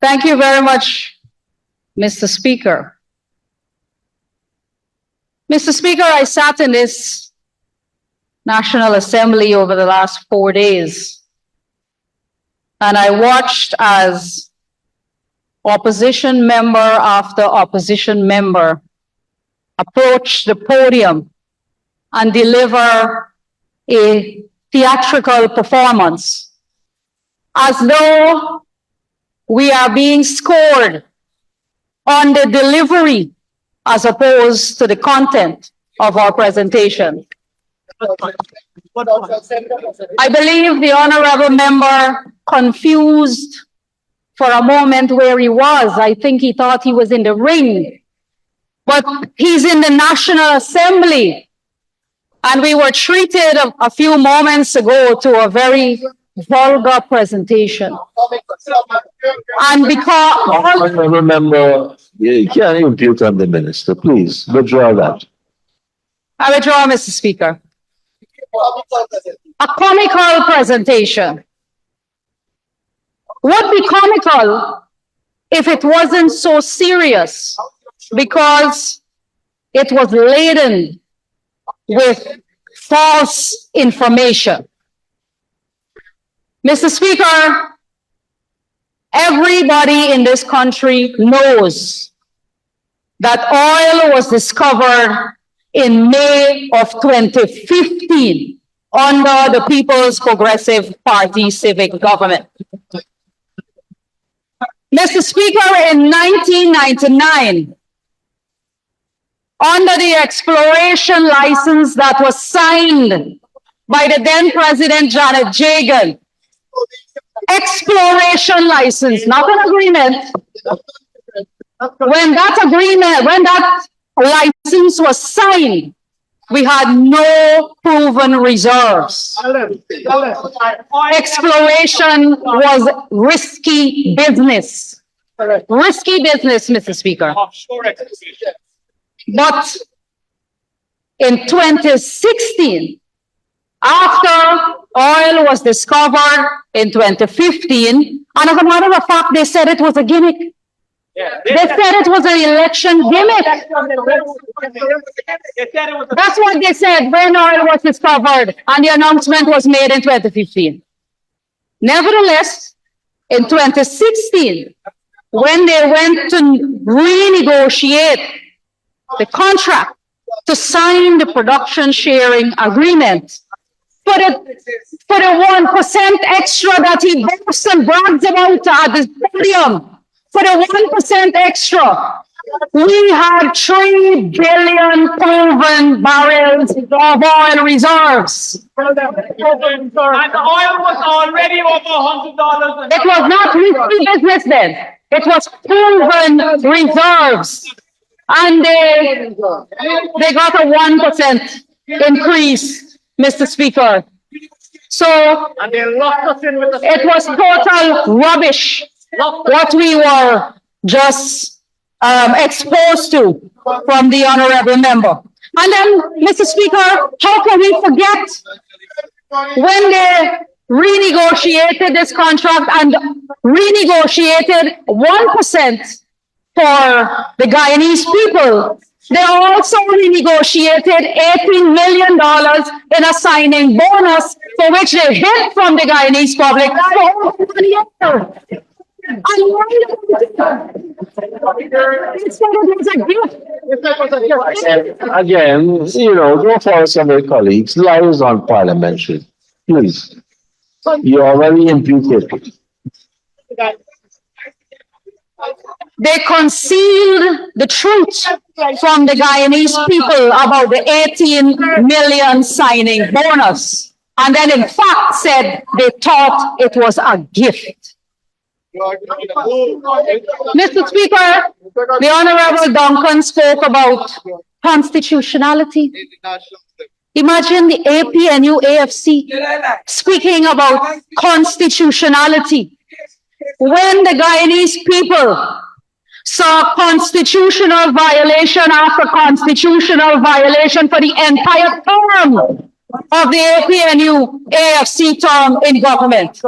Thank you very much, Mr. Speaker. Mr. Speaker, I sat in this National Assembly over the last 4 days, and I watched as opposition member after opposition member approach the podium and deliver a theatrical performance as though we are being scored on the delivery as opposed to the content of our presentation. I believe the honorable member confused for a moment where he was. I think he thought he was in the ring, but he's in the National Assembly. And we were treated a few moments ago to a very vulgar presentation. And because honorable member, you can't impute on the minister. Please withdraw that. I withdraw, Mr. Speaker. A comical presentation would be comical if it wasn't so serious, because it was laden with false information. Mr. Speaker, everybody in this country knows that oil was discovered in May of 2015 under the People's Progressive Party civic government. Mr. Speaker, in 1999, under the exploration license that was signed by the then President Janet Jagan, exploration license, not an agreement. When that license was signed, we had no proven reserves. Exploration was risky business. Risky business, Mr. Speaker. But in 2016, after oil was discovered in 2015, and as a matter of fact, they said it was a gimmick. They said it was an election gimmick. That's what they said when oil was discovered and the announcement was made in 2015. Nevertheless, in 2016, when they went to renegotiate the contract to sign the production sharing agreement, for the 1% extra that he boasts and brags about at the podium, for the 1% extra, we had 3 billion proven barrels of oil reserves. And the oil was already over $100. It was not risky business then. It was proven reserves. And they got a 1% increase, Mr. Speaker. So And they locked us in with the it was total rubbish what we were just exposed to from the honorable member. And then, Mr. Speaker, how can we forget when they renegotiated this contract and renegotiated 1% for the Guyanese people? They also renegotiated $18 million in a signing bonus, for which they hid from the Guyanese public for over 1 year. Again, you know, don't follow some of your colleagues. Lies on parliamentary. Please. You are very imputed. They concealed the truth from the Guyanese people about the 18 million signing bonus. And then in fact said they thought it was a gift. Mr. Speaker, the Honorable Duncan spoke about constitutionality. Imagine the APNU AFC speaking about constitutionality when the Guyanese people saw constitutional violation after constitutional violation for the entire term of the APNU AFC term in government.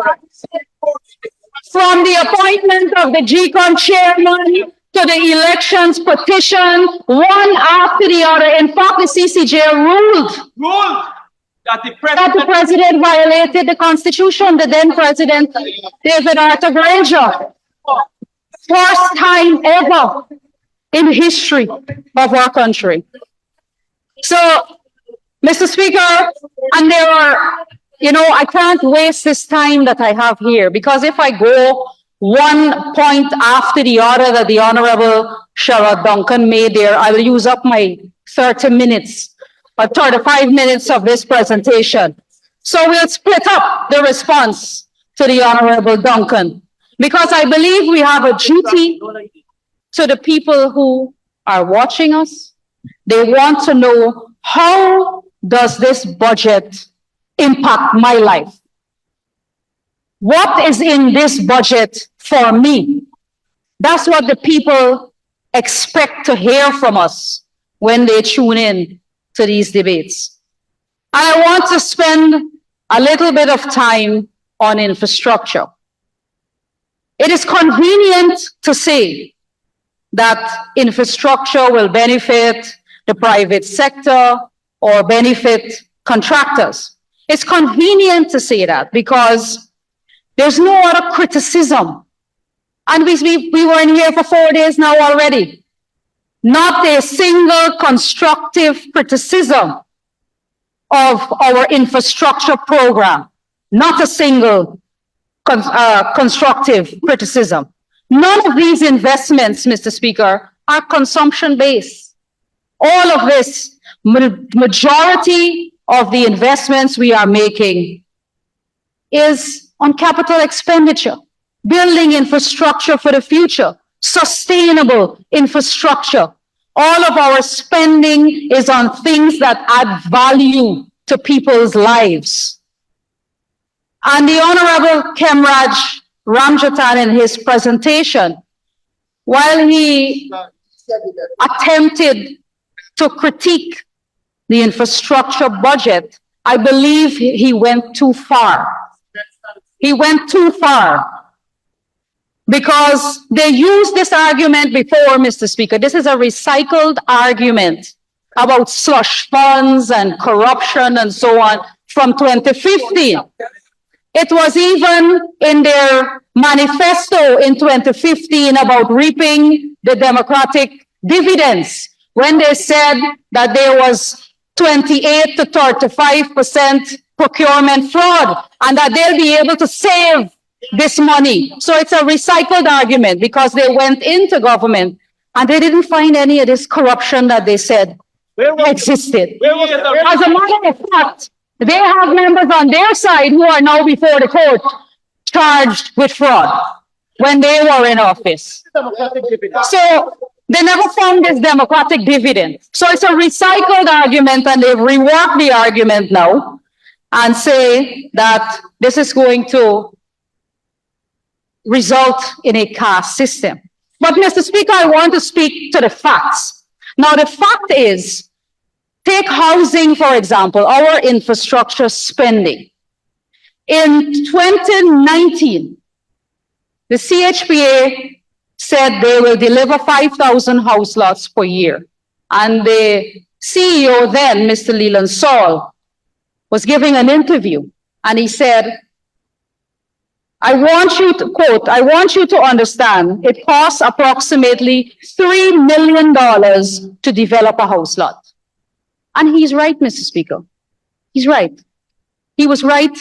From the appointment of the 𝐃𝐿 chairman to the elections petition, one after the other. In fact, the CCJ ruled That the that the president violated the Constitution, the then president, David Arthur Granger. First time ever in history of our country. So, Mr. Speaker, and there are, I can't waste this time that I have here, because if I go one point after the other that the Honorable Sherrod Duncan made there, I will use up my 30 minutes or 35 minutes of this presentation. So we'll split up the response to the Honorable Duncan, because I believe we have a duty to the people who are watching us. They want to know, how does this budget impact my life? What is in this budget for me? That's what the people expect to hear from us when they tune in to these debates. I want to spend a little bit of time on infrastructure. It is convenient to say that infrastructure will benefit the private sector or benefit contractors. It's convenient to say that because there's no other criticism. And we were in here for 4 days now already. Not a single constructive criticism of our infrastructure program. Not a single constructive criticism. None of these investments, Mr. Speaker, are consumption-based. All of this, majority of the investments we are making is on capital expenditure, building infrastructure for the future, sustainable infrastructure. All of our spending is on things that add value to people's lives. And the Honorable 𝐁𝐔𝐃𝐆𝐄 Ramjatan in his presentation, while he attempted to critique the infrastructure budget, I believe he went too far. He went too far because they used this argument before, Mr. Speaker. This is a recycled argument about slush funds and corruption and so on from 2015. It was even in their manifesto in 2015 about reaping the democratic dividends, when they said that there was 28 to 35% procurement fraud and that they'll be able to save this money. So it's a recycled argument because they went into government and they didn't find any of this corruption that they said existed. As a matter of fact, they have members on their side who are now before the court charged with fraud when they were in office. So they never found this democratic dividend. So it's a recycled argument, and they've reworked the argument now and say that this is going to result in a caste system. But Mr. Speaker, I want to speak to the facts. Now, the fact is, take housing, for example, our infrastructure spending. In 2019, the CHPA said they will deliver 5,000 house lots per year. And the CEO then, Mr. Leland Saul, was giving an interview, and he said, I want you to, quote, I want you to understand it costs approximately $3 million to develop a house lot. And he's right, Mr. Speaker. He's right. He was right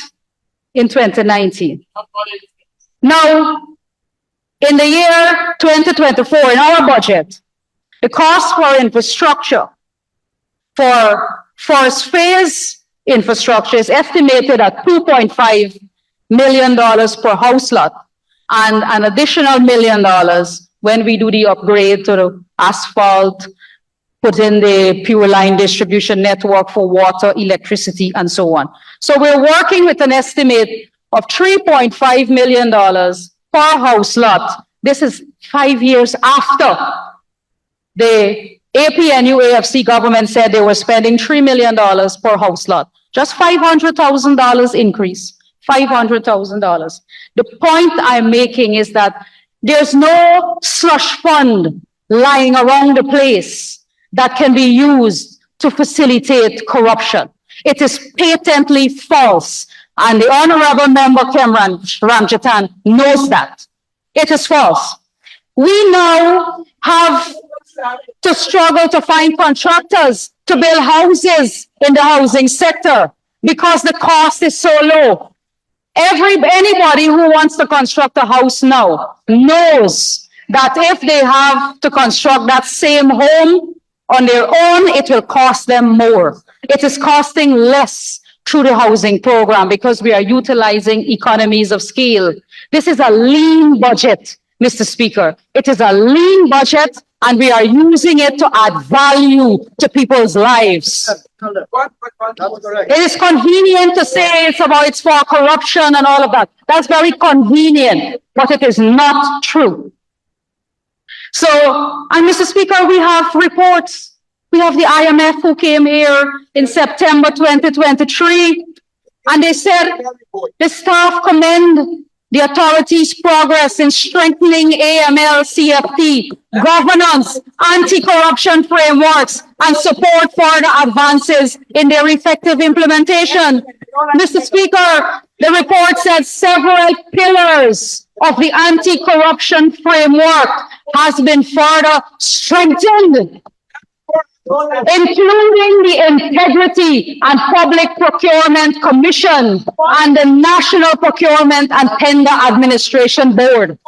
in 2019. Now, in the year 2024, in our budget, the cost for infrastructure, for first phase infrastructure is estimated at $2.5 million per house lot, and an additional $1 million when we do the upgrade to the asphalt, put in the pure line distribution network for water, electricity, and so on. So we're working with an estimate of $3.5 million per house lot. This is 5 years after the APNU-AFC government said they were spending $3 million per house lot. Just $500,000 increase. $500,000. The point I'm making is that there's no slush fund lying around the place that can be used to facilitate corruption. It is patently false. And the Honorable Member Cameron Ramjatan knows that. It is false. We now have to struggle to find contractors to build houses in the housing sector because the cost is so low. Anybody who wants to construct a house now knows that if they have to construct that same home on their own, it will cost them more. It is costing less through the housing program because we are utilizing economies of scale. This is a lean budget, Mr. Speaker. It is a lean budget, and we are using it to add value to people's lives. It is convenient to say it's for corruption and all of that. That's very convenient, but it is not true. So, and Mr. Speaker, we have reports. We have the IMF who came here in September 2023, and they said the staff commend the authorities' progress in strengthening AML-CFT, governance, anti-corruption frameworks, and support for the advances in their effective implementation. Mr. Speaker, the report said several pillars of the anti-corruption framework has been further strengthened, including the Integrity and Public Procurement Commission and the National Procurement and Tender Administration Board.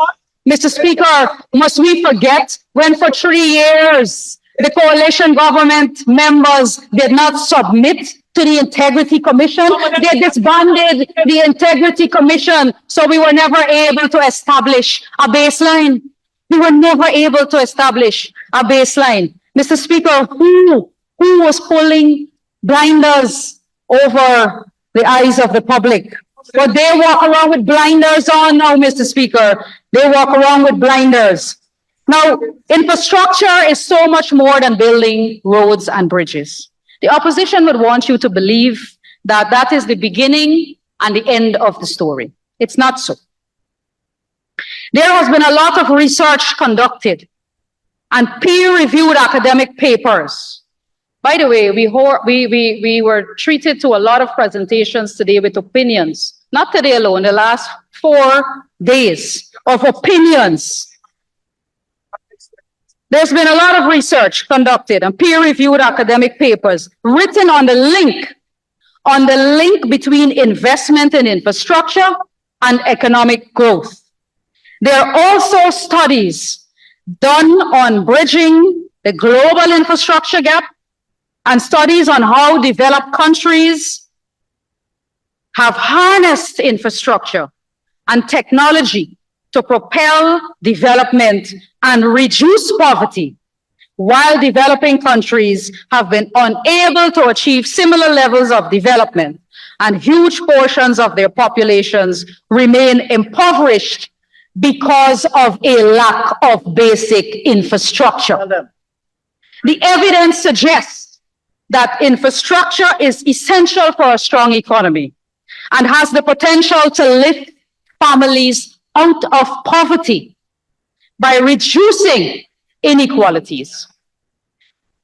Mr. Speaker, must we forget when for 3 years the coalition government members did not submit to the Integrity Commission? They disbanded the Integrity Commission, so we were never able to establish a baseline. We were never able to establish a baseline. Mr. Speaker, who was pulling blinders over the eyes of the public? But they walk around with blinders on now, Mr. Speaker. They walk around with blinders. Now, infrastructure is so much more than building roads and bridges. The opposition would want you to believe that that is the beginning and the end of the story. It's not so. There has been a lot of research conducted and peer-reviewed academic papers. By the way, we were treated to a lot of presentations today with opinions. Not today alone, the last 4 days of opinions. There's been a lot of research conducted and peer-reviewed academic papers written on the link between investment in infrastructure and economic growth. There are also studies done on bridging the global infrastructure gap and studies on how developed countries have harnessed infrastructure and technology to propel development and reduce poverty, while developing countries have been unable to achieve similar levels of development, and huge portions of their populations remain impoverished because of a lack of basic infrastructure. The evidence suggests that infrastructure is essential for a strong economy and has the potential to lift families out of poverty by reducing inequalities.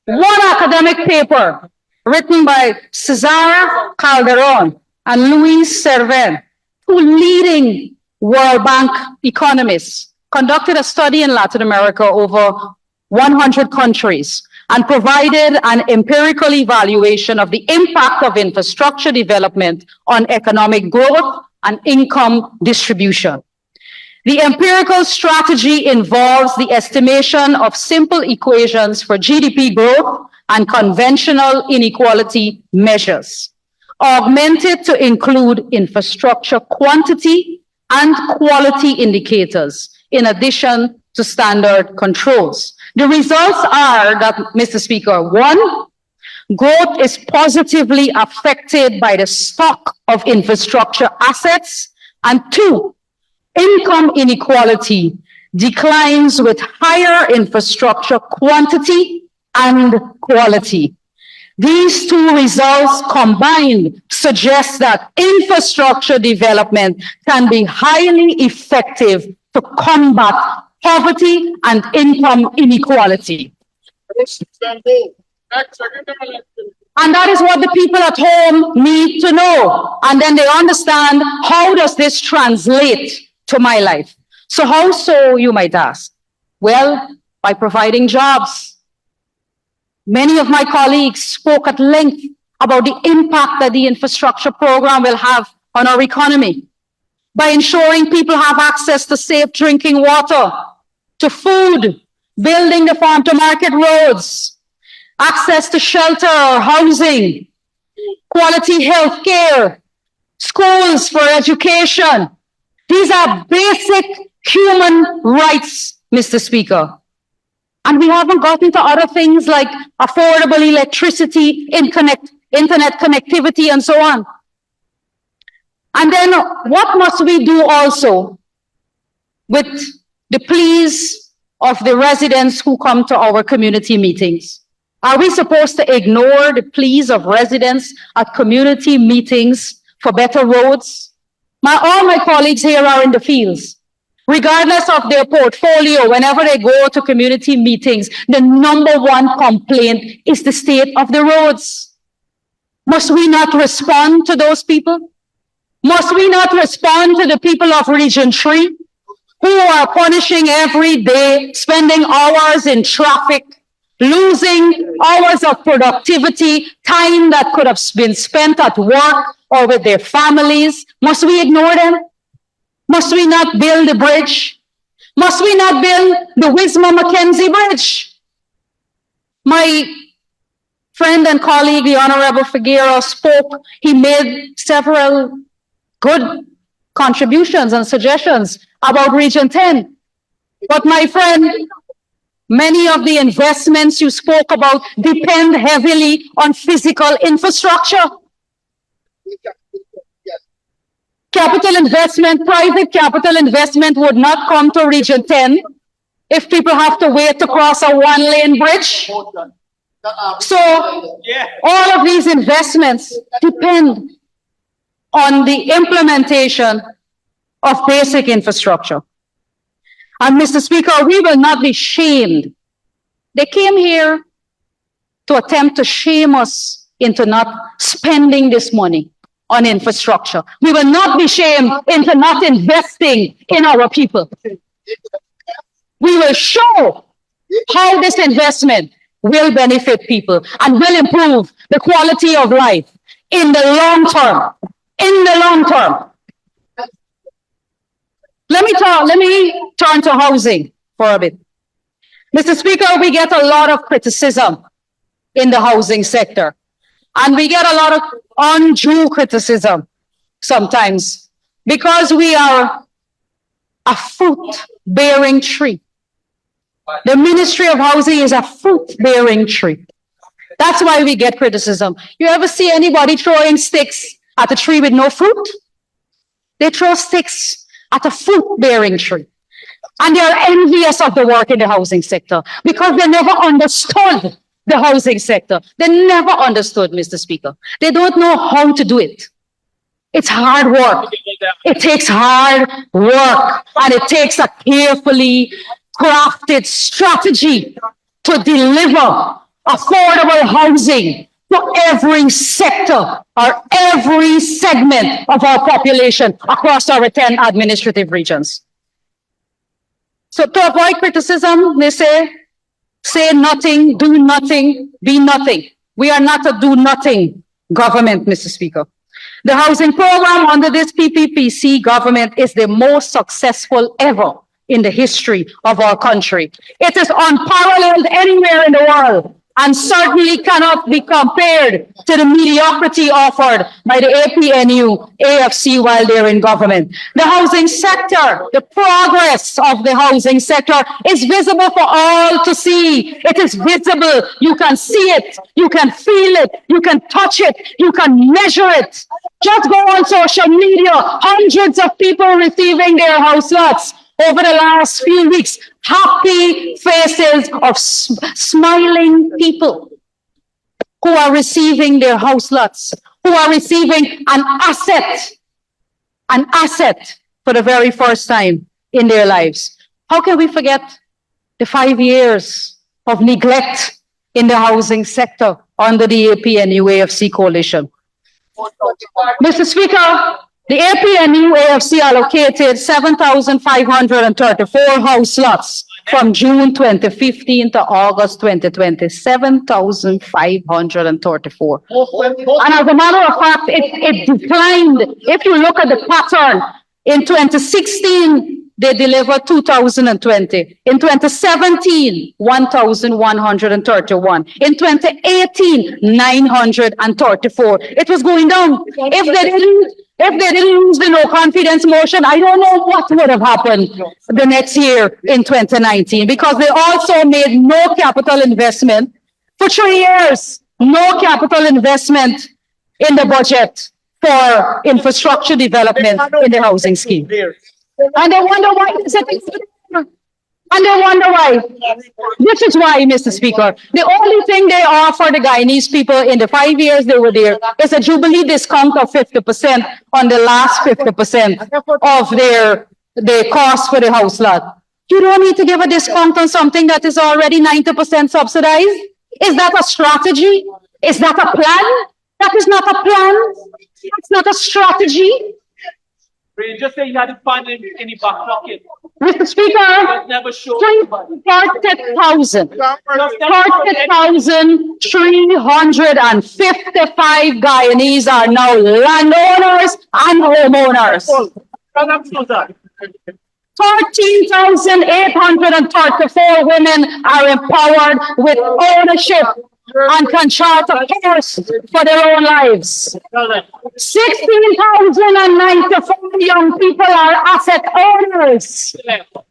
One academic paper written by César Calderon and Luis Cerven, two leading World Bank economists, conducted a study in Latin America over 100 countries and provided an empirical evaluation of the impact of infrastructure development on economic growth and income distribution. The empirical strategy involves the estimation of simple equations for GDP growth and conventional inequality measures, augmented to include infrastructure quantity and quality indicators, in addition to standard controls. The results are that, Mr. Speaker, 1, growth is positively affected by the stock of infrastructure assets, and 2, income inequality declines with higher infrastructure quantity and quality. These two results combined suggest that infrastructure development can be highly effective to combat poverty and income inequality. And that is what the people at home need to know. And then they understand, how does this translate to my life? So how so, you might ask? Well, by providing jobs. Many of my colleagues spoke at length about the impact that the infrastructure program will have on our economy. By ensuring people have access to safe drinking water, to food, building the farm to market roads, access to shelter or housing, quality health care, schools for education. These are basic human rights, Mr. Speaker. And we haven't gotten to other things like affordable electricity, internet connectivity, and so on. And then what must we do also with the pleas of the residents who come to our community meetings? Are we supposed to ignore the pleas of residents at community meetings for better roads? All my colleagues here are in the fields. Regardless of their portfolio, whenever they go to community meetings, the number one complaint is the state of the roads. Must we not respond to those people? Must we not respond to the people of Region 3 who are punishing every day, spending hours in traffic, losing hours of productivity, time that could have been spent at work or with their families? Must we ignore them? Must we not build the bridge? Must we not build the Wismar-Mackenzie Bridge? My friend and colleague, the Honorable Figueroa, spoke. He made several good contributions and suggestions about Region 10. But my friend, many of the investments you spoke about depend heavily on physical infrastructure. Capital investment, private capital investment would not come to Region 10 if people have to wait to cross a one-lane bridge. So all of these investments depend on the implementation of basic infrastructure. And Mr. Speaker, we will not be shamed. They came here to attempt to shame us into not spending this money on infrastructure. We will not be shamed into not investing in our people. We will show how this investment will benefit people and will improve the quality of life in the long term. In the long term. Let me turn to housing for a bit. Mr. Speaker, we get a lot of criticism in the housing sector. And we get a lot of undue criticism sometimes because we are a fruit-bearing tree. The Ministry of Housing is a fruit-bearing tree. That's why we get criticism. You ever see anybody throwing sticks at a tree with no fruit? They throw sticks at a fruit-bearing tree. And they're envious of the work in the housing sector because they never understood the housing sector. They never understood, Mr. Speaker. They don't know how to do it. It's hard work. It takes hard work, and it takes a carefully crafted strategy to deliver affordable housing to every sector or every segment of our population across our 10 administrative regions. So to avoid criticism, they say nothing, do nothing, be nothing. We are not a do nothing government, Mr. Speaker. The housing program under this PPPC government is the most successful ever in the history of our country. It is unparalleled anywhere in the world and certainly cannot be compared to the mediocrity offered by the APNU, AFC while they're in government. The housing sector, the progress of the housing sector is visible for all to see. It is visible. You can see it. You can feel it. You can touch it. You can measure it. Just go on social media. Hundreds of people receiving their house lots over the last few weeks. Happy faces of smiling people. who are receiving their house lots, who are receiving an asset for the very first time in their lives. How can we forget the 5 years of neglect in the housing sector under the APNU-AFC coalition? Mr. Speaker, the APNU-AFC allocated 7,534 house lots from June 2015 to August 2020, 7,534. And as a matter of fact, it declined. If you look at the pattern, in 2016, they delivered 2,020. In 2017, 1,131. In 2018, 934. It was going down. If they didn't lose the no confidence motion, I don't know what would have happened the next year in 2019, because they also made no capital investment for 3 years. No capital investment in the budget for infrastructure development in the housing scheme. And they wonder why. And they wonder why. This is why, Mr. Speaker, the only thing they offer the Guyanese people in the 5 years they were there is a jubilee discount of 50% on the last 50% of their cost for the house lot. You don't need to give a discount on something that is already 90% subsidized. Is that a strategy? Is that a plan? That is not a plan. It's not a strategy. You just say you had to find it in the back pocket. Mr. Speaker, But never show 40,355 Guyanese are now landowners and homeowners. 13,834 women are empowered with ownership and can chart a course for their own lives. 16,094 young people are asset owners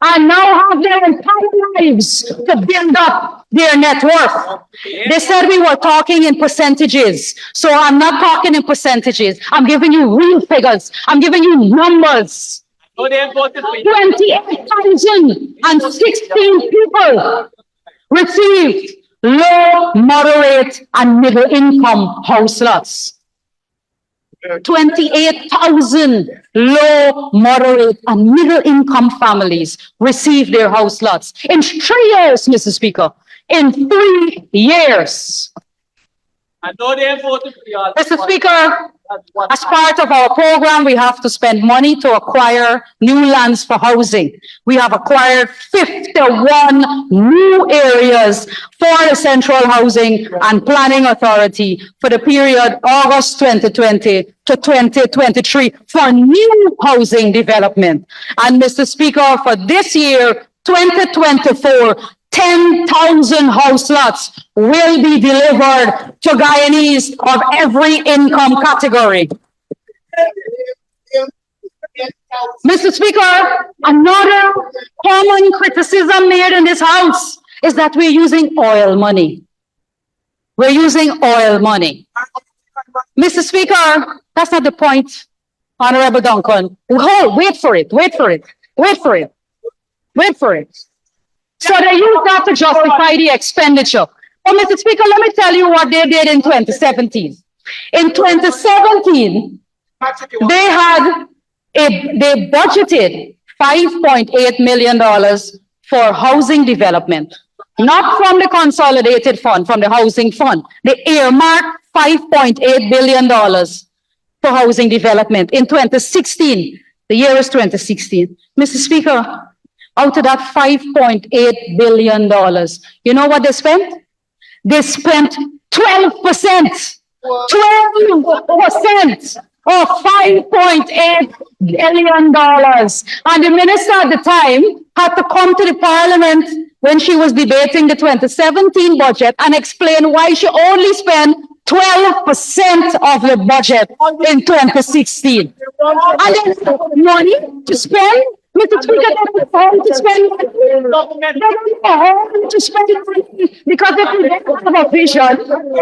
and now have their entire lives to build up their net worth. They said we were talking in percentages. So I'm not talking in percentages. I'm giving you real figures. I'm giving you numbers. 28,016 people received low, moderate, and middle income house lots. 28,000 low, moderate, and middle income families received their house lots in 3 years, Mr. Speaker. In 3 years. I know they voted for y'all. Mr. Speaker, as part of our program, we have to spend money to acquire new lands for housing. We have acquired 51 new areas for the Central Housing and Planning Authority for the period August 2020 to 2023 for new housing development. And Mr. Speaker, for this year, 2024, 10,000 house lots will be delivered to Guyanese of every income category. Mr. Speaker, another common criticism made in this House is that we're using oil money. We're using oil money. Mr. Speaker, that's not the point, Honorable Duncan. Hold, wait for it. So they use that to justify the expenditure. But Mr. Speaker, let me tell you what they did in 2017. In 2017, they budgeted $5.8 million for housing development, not from the consolidated fund, from the housing fund. They earmarked $5.8 billion for housing development in 2016. The year is 2016. Mr. Speaker, out of that $5.8 billion, you know what they spent? They spent 12%. 12% of $5.8 billion. And the minister at the time had to come to the parliament when she was debating the 2017 budget and explain why she only spent 12% of the budget in 2016. And then money to spend. Mr. Speaker, they don't know how to spend money. They don't know how to spend money. Because if you don't have a vision,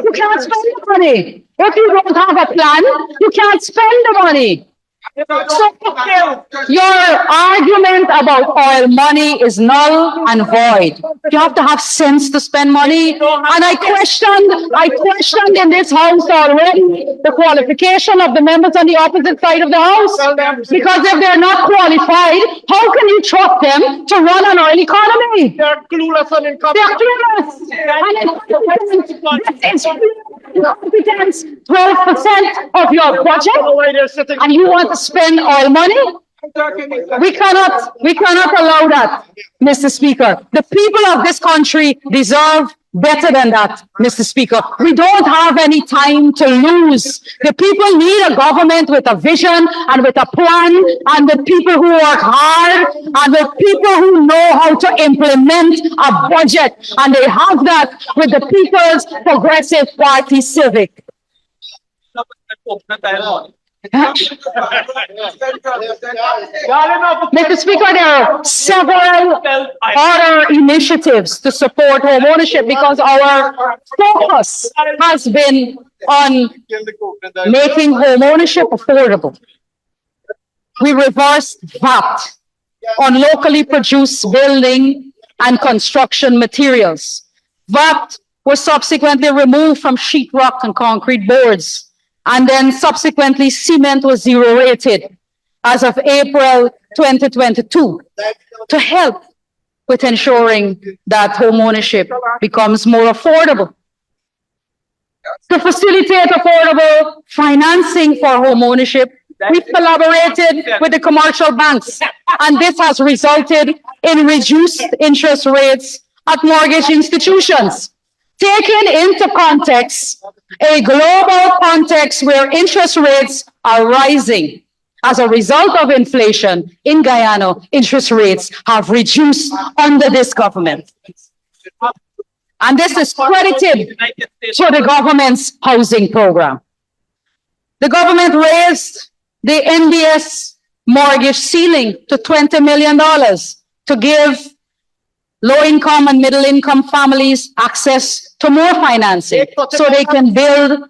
you can't spend the money. If you don't have a plan, you can't spend the money. So, your argument about oil money is null and void. You have to have sense to spend money. And I questioned in this house already the qualification of the members on the opposite side of the house. Because if they're not qualified, how can you trust them to run an oil economy? They're clueless on income. They're clueless. And this is competence, 12% of your budget, and you want to spend oil money? We cannot allow that, Mr. Speaker. The people of this country deserve better than that, Mr. Speaker. We don't have any time to lose. The people need a government with a vision and with a plan, and with people who work hard, and with people who know how to implement a budget. And they have that with the People's Progressive Party Civic. Mr. Speaker, there are several other initiatives to support home ownership because our focus has been on making home ownership affordable. We reversed VAT on locally produced building and construction materials. VAT was subsequently removed from sheetrock and concrete boards. And then subsequently, cement was zero rated as of April 2022 to help with ensuring that home ownership becomes more affordable. To facilitate affordable financing for home ownership, we've collaborated with the commercial banks, and this has resulted in reduced interest rates at mortgage institutions. Taking into context, a global context where interest rates are rising as a result of inflation in Guyana, interest rates have reduced under this government. And this is credited to the government's housing program. The government raised the NBS mortgage ceiling to $20 million to give low-income and middle-income families access to more financing so they can build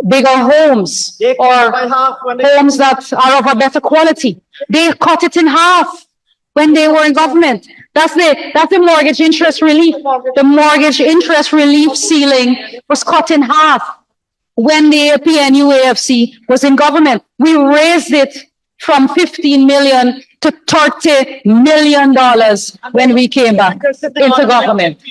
bigger homes or homes that are of a better quality. They cut it in half when they were in government. That's the mortgage interest relief. The mortgage interest relief ceiling was cut in half when the PNU-AFC was in government. We raised it from 15 million to $30 million when we came back into government.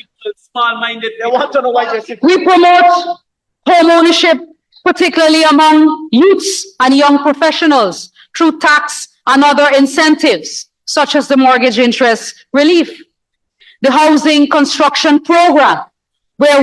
We promote home ownership, particularly among youths and young professionals, through tax and other incentives, such as the mortgage interest relief. The housing construction program, where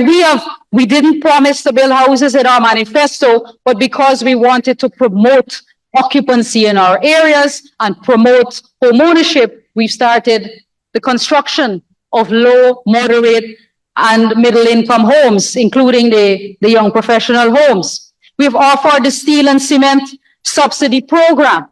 we didn't promise to build houses in our manifesto, but because we wanted to promote occupancy in our areas and promote home ownership, we've started the construction of low, moderate, and middle-income homes, including the young professional homes. We've offered the steel and cement subsidy program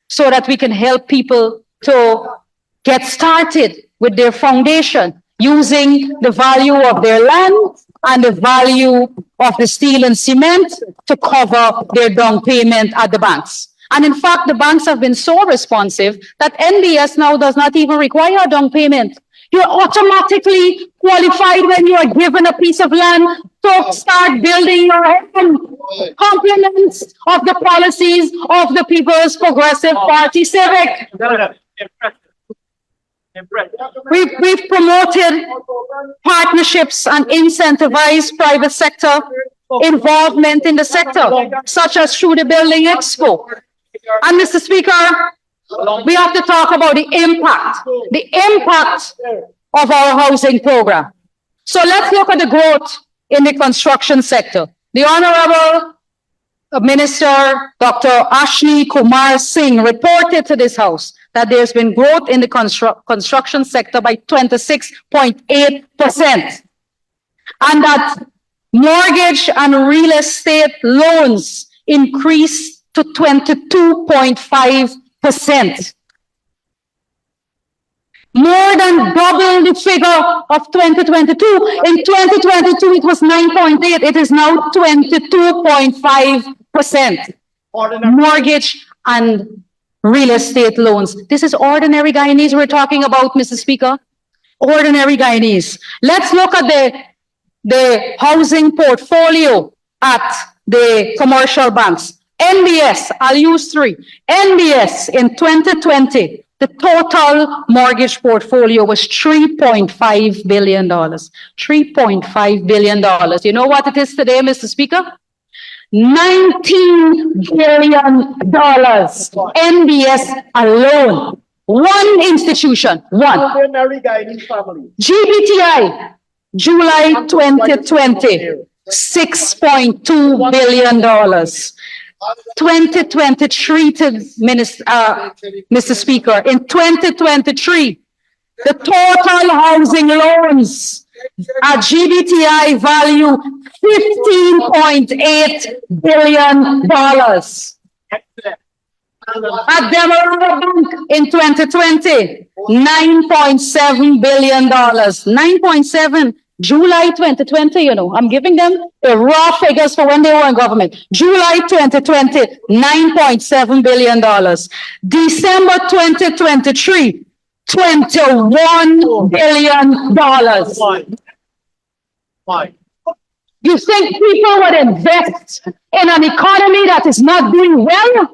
so that we can help people to get started with their foundation using the value of their land and the value of the steel and cement to cover their down payment at the banks. And in fact, the banks have been so responsive that NBS now does not even require a down payment. You're automatically qualified when you are given a piece of land to start building your home. Compliments of the policies of the People's Progressive Party Civic. We've promoted partnerships and incentivized private sector involvement in the sector, such as through the Building Expo. And Mr. Speaker, we have to talk about the impact of our housing program. So let's look at the growth in the construction sector. The Honorable Minister, Dr. 𝐁𝐔𝐃𝐆𝐄 Singh, reported to this House that there's been growth in the construction sector by 26.8%, and that mortgage and real estate loans increased to 22.5%. More than double the figure of 2022. In 2022, it was 9.8. It is now 22.5%. Mortgage and real estate loans. This is ordinary Guyanese we're talking about, Mr. Speaker. Ordinary Guyanese. Let's look at the housing portfolio at the commercial banks. NBS, I'll use three. NBS in 2020, the total mortgage portfolio was $3.5 billion. $3.5 billion. You know what it is today, Mr. Speaker? $19 billion. NBS alone. One institution. One. Ordinary Guyanese family. GBTI, July 2020, $6.2 billion. 2020 treated, Mr. Speaker, in 2023, the total housing loans at GBTI value $15.8 billion. At Demerara Bank in 2020, $9.7 billion. 9.7, July 2020, you know, I'm giving them the raw figures for when they were in government. July 2020, $9.7 billion. December 2023, $21 billion. Why? You think people would invest in an economy that is not doing well?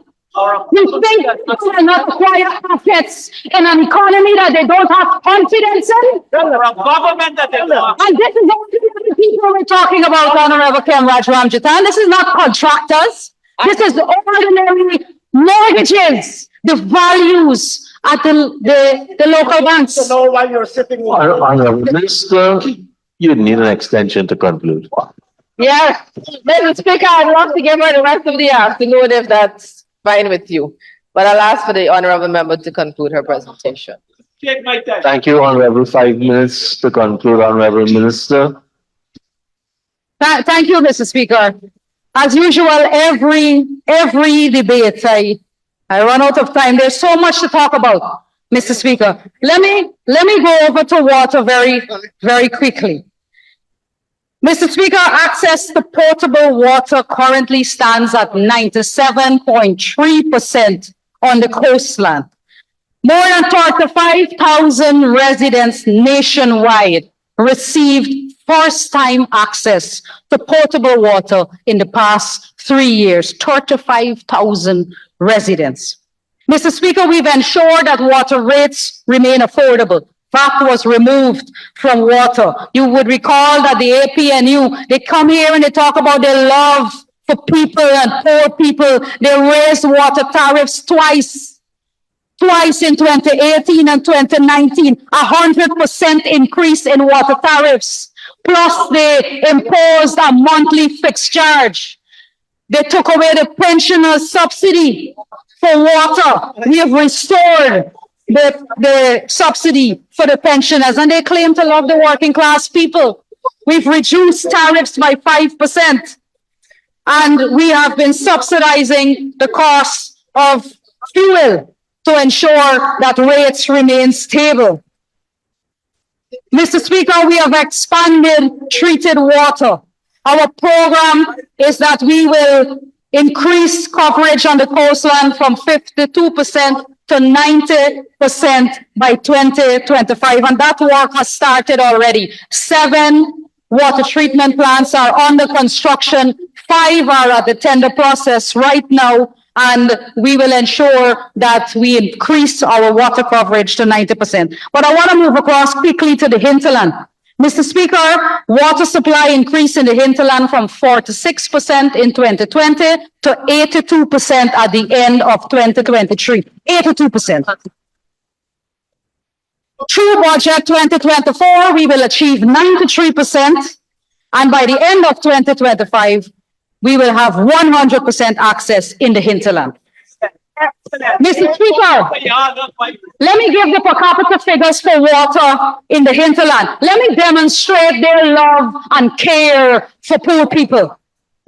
You think people will not acquire assets in an economy that they don't have confidence in? Government that they want. And this is the people we're talking about, Honorable 𝐁𝐔𝐃𝐆𝐄𝐓. This is not contractors. This is the ordinary mortgages, the values at the local banks. To know why you're sitting. Honorable Minister, you need an extension to conclude. Yeah, Mr. Speaker, I'd love to give her the rest of the afternoon if that's fine with you. But I'll ask for the honorable member to conclude her presentation. Take my time. Thank you, Honorable. 5 minutes to conclude, Honorable Minister. Thank you, Mr. Speaker. As usual, every debate, I run out of time. There's so much to talk about, Mr. Speaker. Let me go over to water very quickly. Mr. Speaker, access to potable water currently stands at 97.3% on the coastline. More than 35,000 residents nationwide received first-time access to potable water in the past 3 years. 35,000 residents. Mr. Speaker, we've ensured that water rates remain affordable. VAT was removed from water. You would recall that the APNU, they come here and they talk about their love for people and poor people. They raised water tariffs twice in 2018 and 2019, 100% increase in water tariffs. Plus they imposed a monthly fixed charge. They took away the pensioner subsidy for water. We have restored the subsidy for the pensioners, and they claim to love the working class people. We've reduced tariffs by 5%, and we have been subsidizing the cost of fuel to ensure that rates remain stable. Mr. Speaker, we have expanded treated water. Our program is that we will increase coverage on the coastline from 52% to 90% by 2025. And that work has started already. 7 water treatment plants are under construction. 5 are at the tender process right now. And we will ensure that we increase our water coverage to 90%. But I want to move across quickly to the hinterland. Mr. Speaker, water supply increased in the hinterland from 46% in 2020 to 82% at the end of 2023. 82%. Through budget 2024, we will achieve 93%. And by the end of 2025, we will have 100% access in the hinterland. Mr. Speaker, let me give the per capita figures for water in the hinterland. Let me demonstrate their love and care for poor people.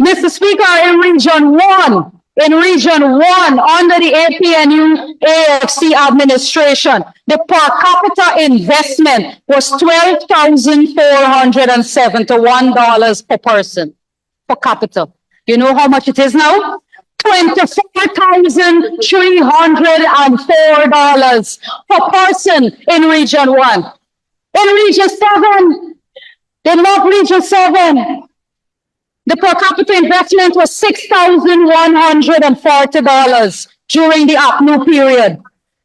Mr. Speaker, in Region 1, under the APNU AFC administration, the per capita investment was $12,471 per person per capita. You know how much it is now? $24,304 per person in Region 1. In Region 7, they love Region 7. The per capita investment was $6,140 during the APNU period.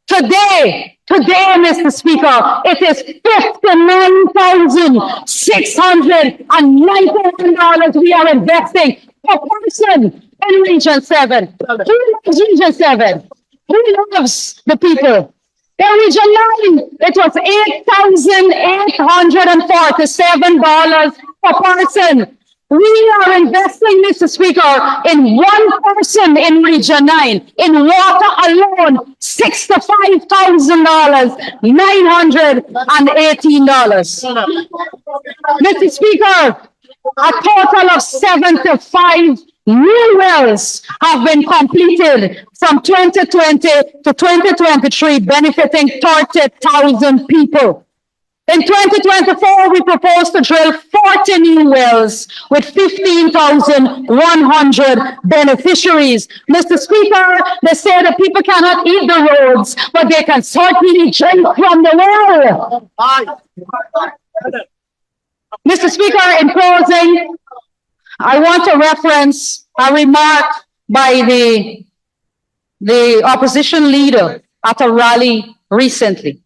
Today, Mr. Speaker, it is $59,691 we are investing per person in Region 7. Who loves Region 7? Who loves the people? In Region 9, it was $8,847 per person. We are investing, Mr. Speaker, in one person in Region 9. In water alone, $65,918. Mr. Speaker, a total of 75 new wells have been completed from 2020 to 2023, benefiting 30,000 people. In 2024, we propose to drill 40 new wells with 15,100 beneficiaries. Mr. Speaker, they say that people cannot eat the roads, but they can certainly drink from the well. Mr. Speaker, in closing, I want to reference a remark by the opposition leader at a rally recently.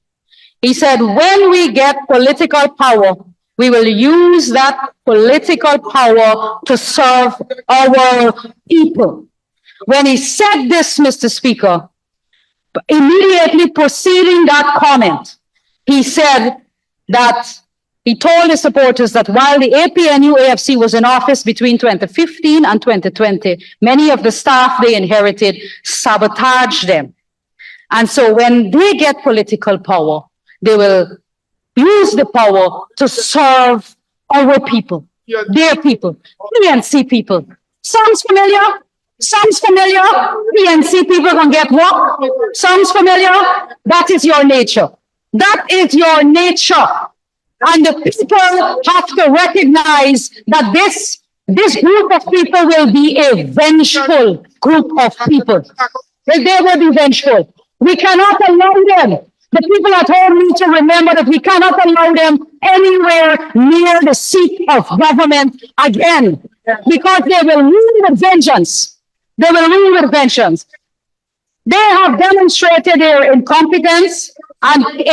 He said, when we get political power, we will use that political power to serve our people. When he said this, Mr. Speaker, immediately preceding that comment, he said that he told his supporters that while the APNU AFC was in office between 2015 and 2020, many of the staff they inherited sabotaged them. And so when they get political power, they will use the power to serve our people, their people, PNC people. Sounds familiar? Sounds familiar? PNC people can get what? Sounds familiar? That is your nature. That is your nature. And the people have to recognize that this group of people will be a vengeful group of people. They will be vengeful. We cannot allow them. The people at home need to remember that we cannot allow them anywhere near the seat of government again, because they will rule with vengeance. They will rule with vengeance. They have demonstrated their incompetence and they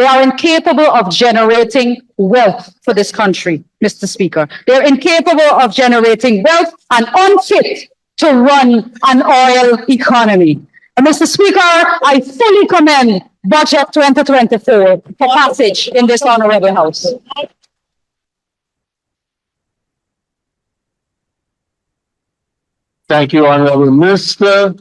are incapable of generating wealth for this country, Mr. Speaker. They're incapable of generating wealth and unfit to run an oil economy. And Mr. Speaker, I fully commend Budget 2024 for passage in this honorable House. Thank you, Honorable Minister.